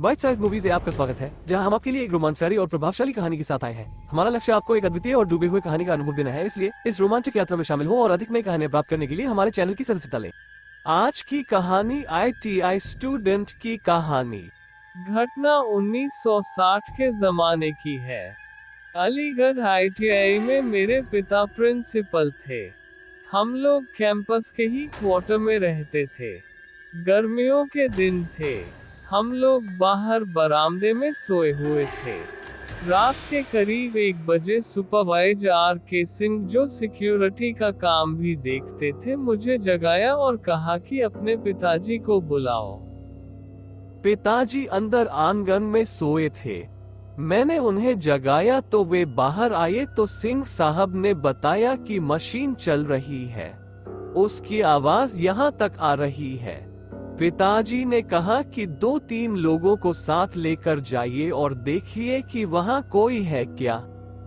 Bite size movies में आपका स्वागत है, जहां हम आपके लिए एक रोमांचकारी और प्रभावशाली कहानी के साथ आए हैं। हमारा लक्ष्य आपको एक अद्वितीय और डूबे हुए कहानी का अनुभव देना है, इसलिए इस रोमांचक यात्रा में शामिल हो और अधिक नई कहानियां प्राप्त करने के लिए हमारे चैनल की सदस्यता लें। आज की कहानी ITI स्टूडेंट की कहानी। घटना 1960 के जमाने की है। अलीगढ़ ITI में मेरे पिता प्रिंसिपल थे। हम लोग कैंपस के ही क्वार्टर में रहते थे। गर्मियों के दिन थे। हम लोग बाहर बरामदे में सोए हुए थे। रात के करीब 1 बजे सुपरवाइजर RK सिंह, जो सिक्योरिटी का काम भी देखते थे, मुझे जगाया और कहा कि अपने पिताजी को बुलाओ। पिताजी अंदर आंगन में सोए थे। मैंने उन्हें जगाया तो वे बाहर आए तो सिंह साहब ने बताया कि मशीन चल रही है। उसकी आवाज यहाँ तक आ रही है। पिताजी ने कहा कि 2-3 लोगों को साथ लेकर जाइए और देखिए कि वहाँ कोई है क्या।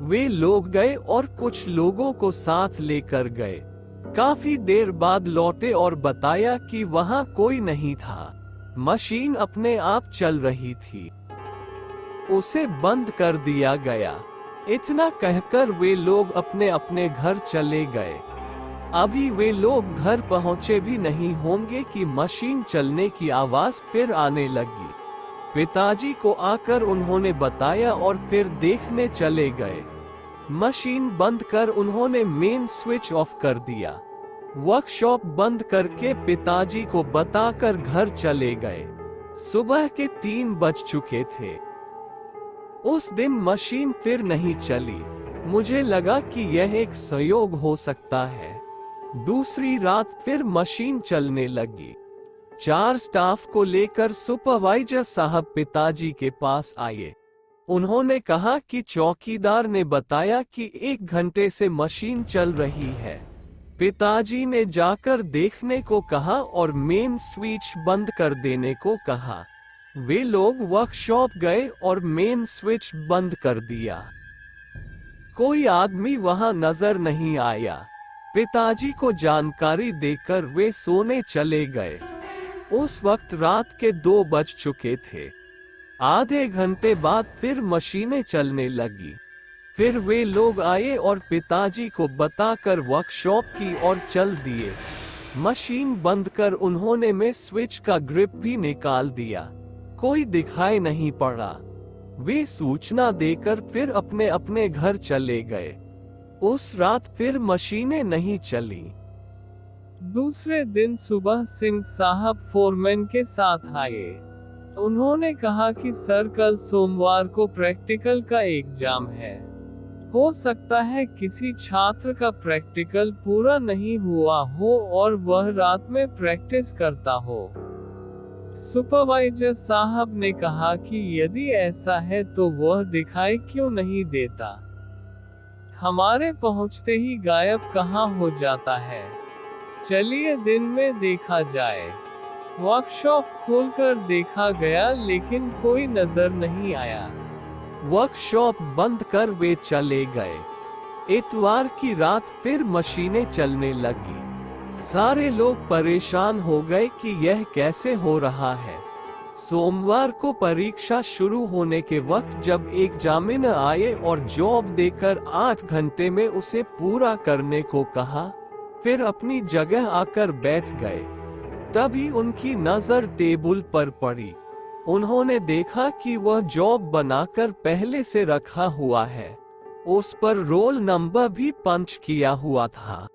वे लोग गए और कुछ लोगों को साथ लेकर गए। काफी देर बाद लौटे और बताया कि वहाँ कोई नहीं था। मशीन अपने आप चल रही थी। उसे बंद कर दिया गया। इतना कहकर वे लोग अपने अपने घर चले गए। अभी वे लोग घर पहुंचे भी नहीं होंगे कि मशीन चलने की आवाज फिर आने लगी। पिताजी को आकर उन्होंने बताया और फिर देखने चले गए। मशीन बंद कर उन्होंने मेन स्विच ऑफ कर दिया। वर्कशॉप बंद करके पिताजी को बताकर घर चले गए। सुबह के 3 बज चुके थे। उस दिन मशीन फिर नहीं चली। मुझे लगा कि यह एक संयोग हो सकता है। दूसरी रात फिर मशीन चलने लगी। 4 स्टाफ को लेकर सुपरवाइजर साहब पिताजी के पास आए। उन्होंने कहा कि चौकीदार ने बताया कि 1 घंटे से मशीन चल रही है। पिताजी ने जाकर देखने को कहा और मेन स्विच बंद कर देने को कहा। वे लोग वर्कशॉप गए और मेन स्विच बंद कर दिया। कोई आदमी वहां नजर नहीं आया। पिताजी को जानकारी देकर वे सोने चले गए। उस वक्त रात के 2 बज चुके थे। आधे घंटे बाद फिर मशीनें चलने लगी। फिर वे लोग आए और पिताजी को बताकर वर्कशॉप की ओर चल दिए। मशीन बंद कर उन्होंने में स्विच का ग्रिप भी निकाल दिया। कोई दिखाई नहीं पड़ा। वे सूचना देकर फिर अपने अपने घर चले गए। उस रात फिर मशीनें नहीं चली। दूसरे दिन सुबह सिंह साहब फोरमैन के साथ आए। उन्होंने कहा कि सर, कल सोमवार को प्रैक्टिकल का एग्जाम है। हो सकता है किसी छात्र का प्रैक्टिकल पूरा नहीं हुआ हो और वह रात में प्रैक्टिस करता हो। सुपरवाइजर साहब ने कहा कि यदि ऐसा है तो वह दिखाई क्यों नहीं देता। हमारे पहुंचते ही गायब कहाँ हो जाता है। चलिए दिन में देखा जाए। वर्कशॉप खोलकर देखा गया लेकिन कोई नजर नहीं आया। वर्कशॉप बंद कर वे चले गए। इतवार की रात फिर मशीनें चलने लगी। सारे लोग परेशान हो गए कि यह कैसे हो रहा है। सोमवार को परीक्षा शुरू होने के वक्त जब एक एग्जामिनर आए और जॉब देकर 8 घंटे में उसे पूरा करने को कहा, फिर अपनी जगह आकर बैठ गए। तभी उनकी नजर टेबल पर पड़ी। उन्होंने देखा कि वह जॉब बनाकर पहले से रखा हुआ है। उस पर रोल नंबर भी पंच किया हुआ था।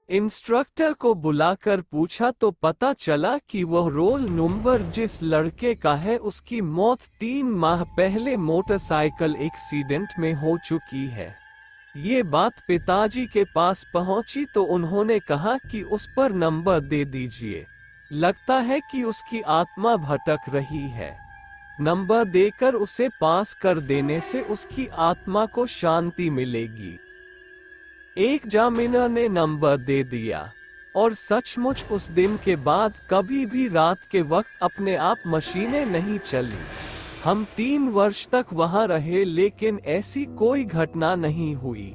इंस्ट्रक्टर को बुलाकर पूछा तो पता चला कि वह रोल नंबर जिस लड़के का है उसकी मौत 3 माह पहले मोटरसाइकिल एक्सीडेंट में हो चुकी है। ये बात पिताजी के पास पहुंची तो उन्होंने कहा कि उस पर नंबर दे दीजिए। लगता है कि उसकी आत्मा भटक रही है। नंबर देकर उसे पास कर देने से उसकी आत्मा को शांति मिलेगी। एक एग्जामिनर ने नंबर दे दिया और सचमुच उस दिन के बाद कभी भी रात के वक्त अपने आप मशीनें नहीं चली। हम 3 वर्ष तक वहां रहे लेकिन ऐसी कोई घटना नहीं हुई।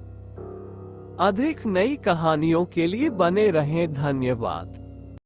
अधिक नई कहानियों के लिए बने रहें। धन्यवाद।